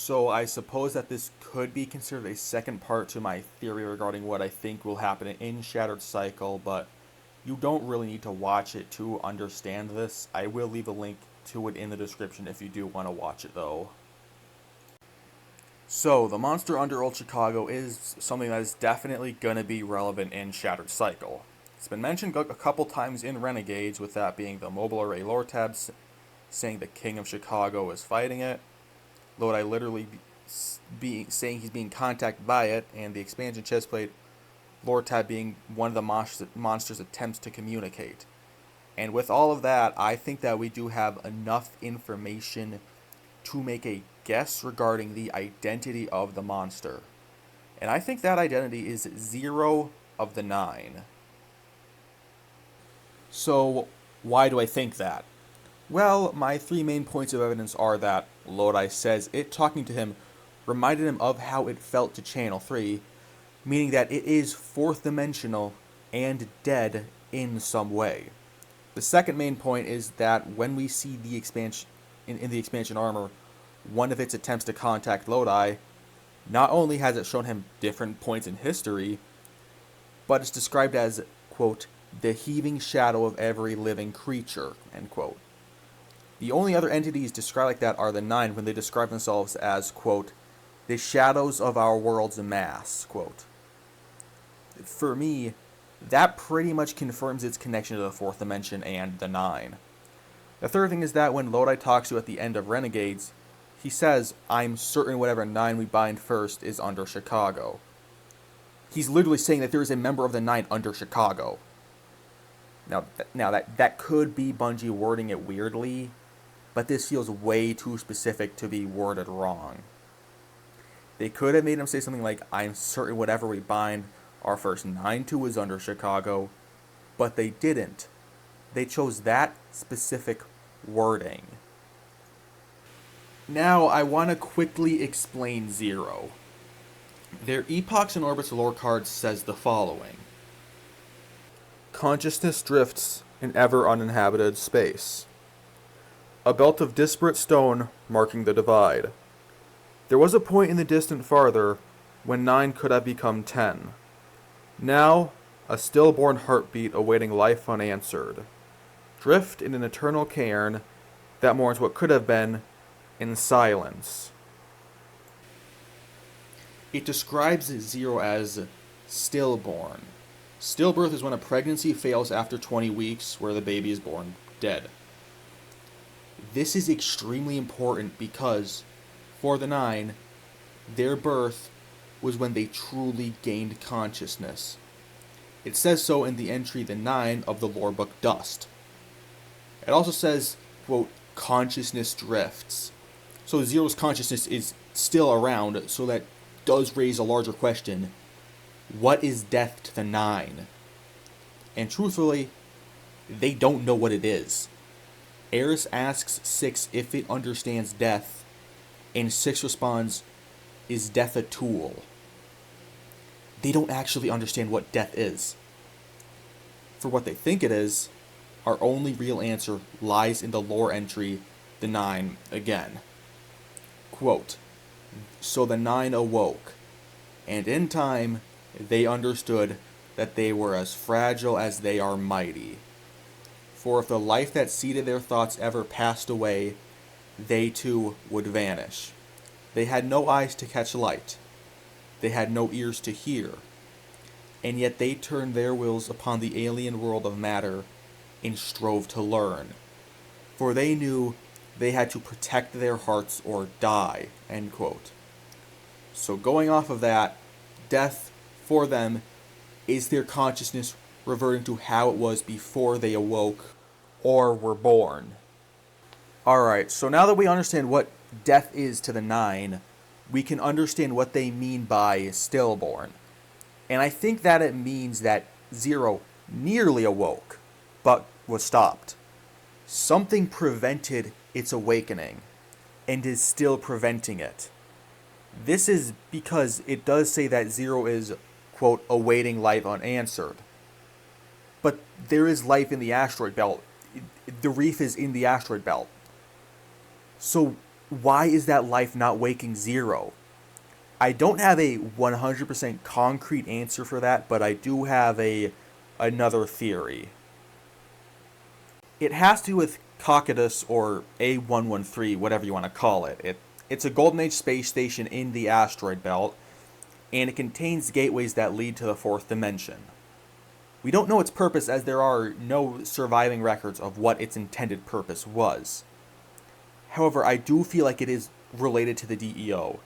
So I suppose that this could be considered a second part to my theory regarding what I think will happen in Shattered Cycle, but you don't really need to watch it to understand this. I will leave a link to it in the description if you do want to watch it though. So, the monster under Old Chicago is something that is definitely going to be relevant in Shattered Cycle. It's been mentioned a couple times in Renegades, with that being the mobile array lore tabs saying the King of Chicago is fighting it, Lodi literally saying he's being contacted by it, and the expansion chestplate lore tab being one of the monster's attempts to communicate. And with all of that, I think that we do have enough information to make a guess regarding the identity of the monster. And I think that identity is 0 of the 9. So, why do I think that? Well, my 3 main points of evidence are that Lodi says it talking to him reminded him of how it felt to Channel 3, meaning that it is 4th dimensional and dead in some way. The second main point is that when we see the expansion in the expansion armor, one of its attempts to contact Lodi, not only has it shown him different points in history, but it's described as, quote, the heaving shadow of every living creature, end quote. The only other entities described like that are the 9 when they describe themselves as, quote, the shadows of our world's mass, quote. For me, that pretty much confirms its connection to the 4th dimension and the 9. The third thing is that when Lodi talks to you at the end of Renegades, he says, I'm certain whatever 9 we bind first is under Chicago. He's literally saying that there is a member of the 9 under Chicago. Now that could be Bungie wording it weirdly, but this feels way too specific to be worded wrong. They could have made him say something like, I'm certain whatever we bind our first 9 to is under Chicago, but they didn't. They chose that specific wording. Now, I want to quickly explain 0. Their Epochs and Orbits lore card says the following. Consciousness drifts in ever uninhabited space. A belt of disparate stone marking the divide. There was a point in the distant farther when 9 could have become 10. Now, a stillborn heartbeat awaiting life unanswered. Drift in an eternal cairn that mourns what could have been in silence. It describes 0 as stillborn. Stillbirth is when a pregnancy fails after 20 weeks, where the baby is born dead. This is extremely important because, for the 9, their birth was when they truly gained consciousness. It says so in the entry The 9 of the lore book Dust. It also says, quote, consciousness drifts. So 0's consciousness is still around, so that does raise a larger question. What is death to the 9? And truthfully, they don't know what it is. Eris asks 6 if it understands death, and 6 responds, is death a tool? They don't actually understand what death is. For what they think it is, our only real answer lies in the lore entry, The 9 again. Quote, so the 9 awoke, and in time they understood that they were as fragile as they are mighty. For if the life that seeded their thoughts ever passed away, they too would vanish. They had no eyes to catch light. They had no ears to hear. And yet they turned their wills upon the alien world of matter and strove to learn. For they knew they had to protect their hearts or die, end quote. So going off of that, death, for them, is their consciousness reverting to how it was before they awoke or were born. Alright, so now that we understand what death is to the 9, we can understand what they mean by stillborn. And I think that it means that 0 nearly awoke, but was stopped. Something prevented its awakening, and is still preventing it. This is because it does say that 0 is, quote, awaiting life unanswered. But there is life in the asteroid belt. The reef is in the asteroid belt. So why is that life not waking Zero? I don't have a 100% concrete answer for that, but I do have another theory. It has to do with Cocytus, or A113, whatever you want to call it. It's a Golden Age space station in the asteroid belt, and it contains gateways that lead to the fourth dimension. We don't know its purpose, as there are no surviving records of what its intended purpose was. However, I do feel like it is related to the DEO.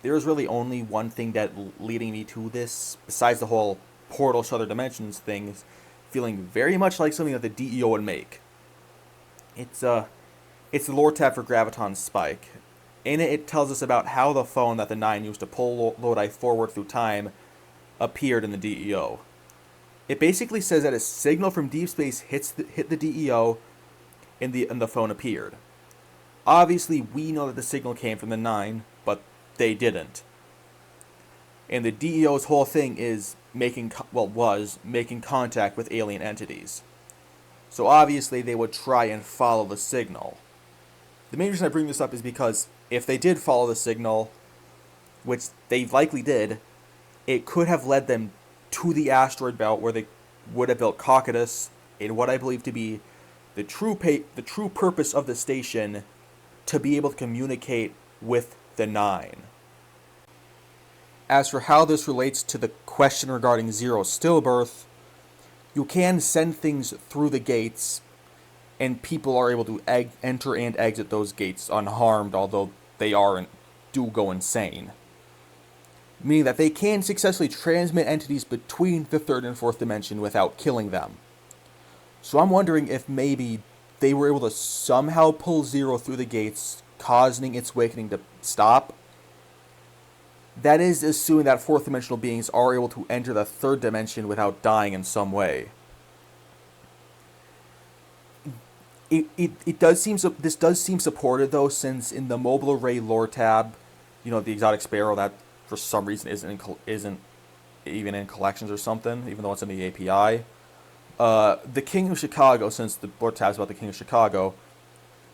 There is really only one thing that leading me to this, besides the whole portal to other dimensions thing, is feeling very much like something that the DEO would make. It's the lore tab for Graviton's Spike. In it, it tells us about how the phone that the Nine used to pull Lodi forward through time appeared in the DEO. It basically says that a signal from deep space hit the DEO, and the phone appeared. Obviously, we know that the signal came from the Nine, but they didn't. And the DEO's whole thing is was making contact with alien entities. So obviously they would try and follow the signal. The main reason I bring this up is because if they did follow the signal, which they likely did, it could have led them to the asteroid belt where they would have built Cocytus in what I believe to be the true purpose of the station, to be able to communicate with the Nine. As for how this relates to the question regarding Zero's stillbirth, you can send things through the gates, and people are able to enter and exit those gates unharmed, although they do go insane. Meaning that they can successfully transmit entities between the third and fourth dimension without killing them. So I'm wondering if maybe they were able to somehow pull Zero through the gates, causing its awakening to stop. That is assuming that fourth dimensional beings are able to enter the third dimension without dying in some way. This does seem supported though, since in the mobile array lore tab, the exotic sparrow that for some reason isn't even in collections or something, even though it's in the API. The King of Chicago, since the lore tab is about the King of Chicago,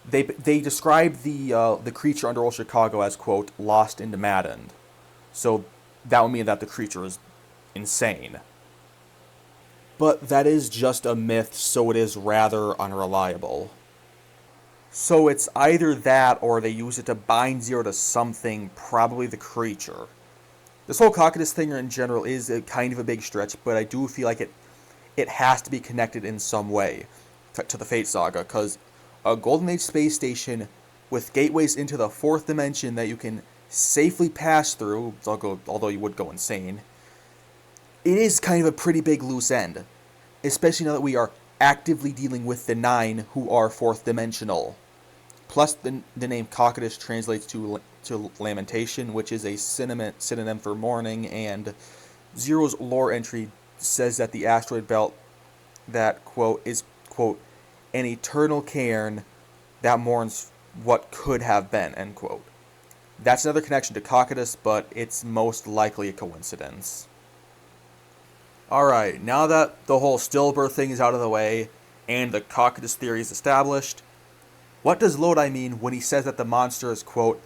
they describe the creature under old Chicago as, quote, lost and maddened. So that would mean that the creature is insane. But that is just a myth, so it is rather unreliable. So it's either that, or they use it to bind Zero to something, probably the creature. This whole Cocytus thing in general is kind of a big stretch, but I do feel like it has to be connected in some way to the Fate Saga, because a Golden Age space station with gateways into the fourth dimension that you can safely pass through, although you would go insane, it is kind of a pretty big loose end, especially now that we are actively dealing with the Nine, who are fourth dimensional. Plus, the name Cocytus translates to lamentation, which is a synonym for mourning, and Zero's lore entry says that the asteroid belt that, quote, is, quote, an eternal cairn that mourns what could have been, end quote. That's another connection to Cocytus, but it's most likely a coincidence. Alright, now that the whole stillbirth thing is out of the way, and the Cocytus theory is established, what does Lodi mean when he says that the monster is, quote,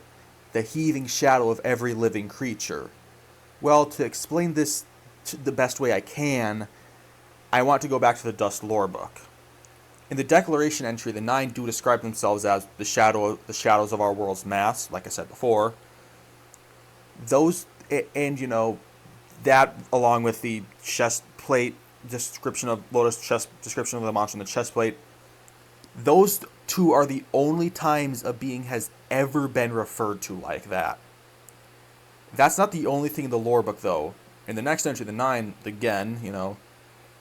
the heaving shadow of every living creature? Well, to explain this the best way I can, I want to go back to the Dust lore book. In the Declaration entry, the Nine do describe themselves as the shadows of our world's mass, like I said before. Those, and that along with the chest plate description of Lotus chest description of the monster in the chest plate, those two are the only times a being has ever been referred to like that. That's not the only thing in the lore book, though. In the next entry, the Nine, again,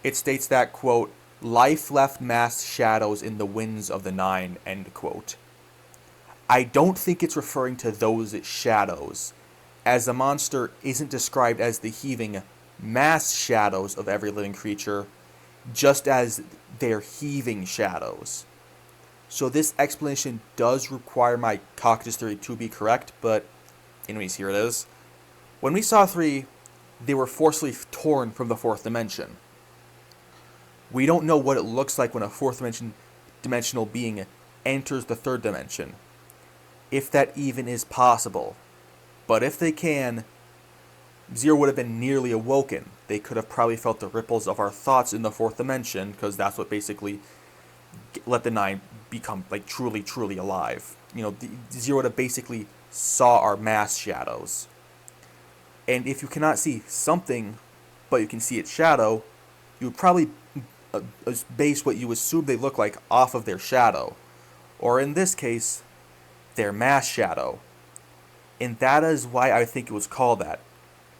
it states that, quote, life left mass shadows in the winds of the Nine, end quote. I don't think it's referring to those shadows, as the monster isn't described as the heaving mass shadows of every living creature, just as their heaving shadows. So this explanation does require my Cocytus theory to be correct, but anyways, here it is. When we saw 3, they were forcibly torn from the fourth dimension. We don't know what it looks like when a fourth dimensional being enters the third dimension. if that even is possible. But if they can, Zero would have been nearly awoken. They could have probably felt the ripples of our thoughts in the fourth dimension, because that's what basically let the Nine become like truly, truly alive. Zero would have basically saw our mass shadows. And if you cannot see something, but you can see its shadow, you would probably base what you assume they look like off of their shadow. Or in this case, their mass shadow. And that is why I think it was called that.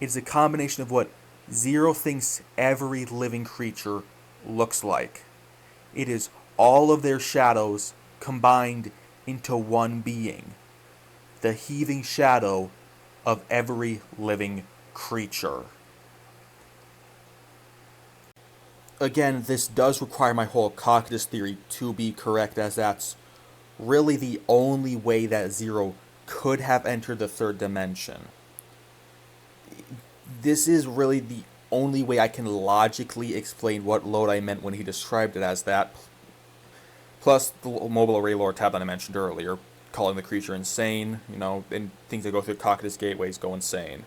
It's a combination of what Zero thinks every living creature looks like. It is all of their shadows combined into one being. The heaving shadow of every living creature. Again, this does require my whole Cocytus theory to be correct, as that's really the only way that Zero could have entered the third dimension. This is really the only way I can logically explain what Lodi meant when he described it as that. Plus the mobile array lore tab that I mentioned earlier, calling the creature insane, and things that go through Cocytus gateways go insane.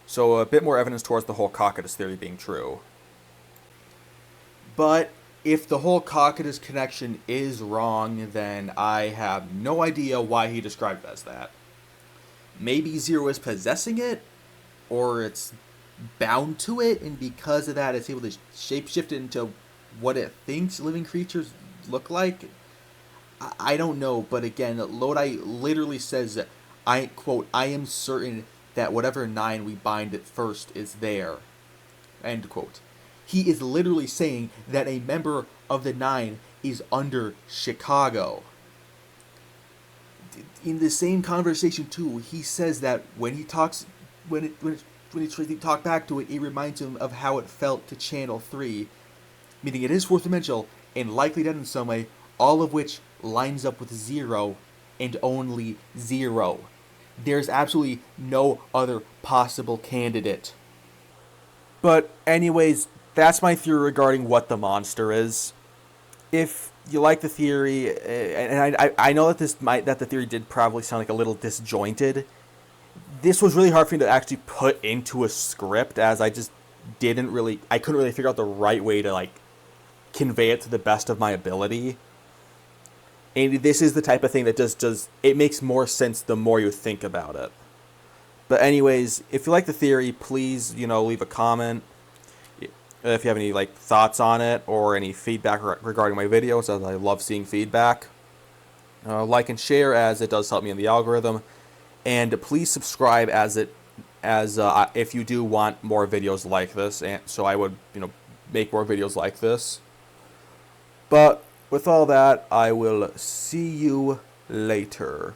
So a bit more evidence towards the whole Cocytus theory being true. But if the whole Cocytus connection is wrong, then I have no idea why he described it as that. Maybe Zero is possessing it, or it's bound to it, and because of that it's able to shapeshift it into what it thinks living creatures look like. I don't know, but again, Lodi literally says that, I quote, "I am certain that whatever Nine we bind at first is there." End quote. He is literally saying that a member of the Nine is under Chicago. In the same conversation too, he says that when he talks, when he tries to talk back to it, it reminds him of how it felt to channel 3, meaning it is fourth dimensional and likely dead in some way, all of which lines up with Zero and only Zero. There's absolutely no other possible candidate. But anyways, that's my theory regarding what the monster is. If you like the theory, and I know that the theory did probably sound like a little disjointed. This was really hard for me to actually put into a script, as I just couldn't really figure out the right way to convey it to the best of my ability. And this is the type of thing that it makes more sense the more you think about it. But anyways, if you like the theory, please, leave a comment. If you have any thoughts on it or any feedback regarding my videos, as I love seeing feedback. Like and share, as it does help me in the algorithm. And please subscribe, as if you do want more videos like this, and so I would make more videos like this. But with all that, I will see you later.